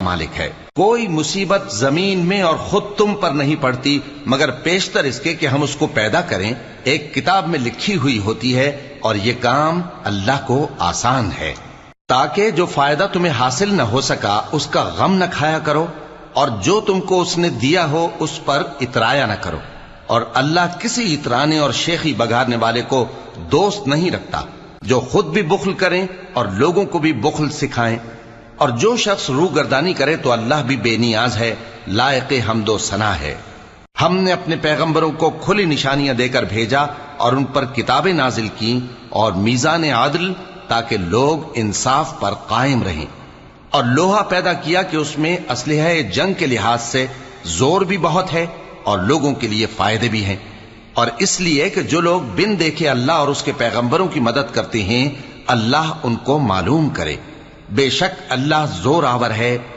मालिक है। कोई मुसीबत जमीन में और खुद तुम पर नहीं पड़ती मगर पेशतर इसके कि हम उसको पैदा करें, एक किताब में लिखी हुई होती है और ये काम अल्लाह को आसान है। ताकि जो फायदा तुम्हें हासिल न हो सका उसका गम न खाया करो और जो तुमको उसने दिया हो उस पर इतराया न करो। और अल्लाह किसी इतराने और शेखी बघारने वाले को दोस्त नहीं रखता जो खुद भी बुख्ल करें और लोगों को भी बुख्ल सिखाएं। और जो शख्स रूगर्दानी करे तो अल्लाह भी बेनियाज है, लायक हमदो सना है। हमने अपने पैगंबरों को खुली निशानियां देकर भेजा और उन पर किताबें नाजिल की और मीजान आदल, ताकि लोग इंसाफ पर कायम रहें। और लोहा पैदा किया कि उसमें असलहा जंग के लिहाज से जोर भी बहुत है और लोगों के लिए फायदे भी हैं। और इसलिए कि जो लोग बिन देखे अल्लाह और उसके पैगंबरों की मदद करते हैं, अल्लाह उनको मालूम करे। बेशक अल्लाह जोर आवर है,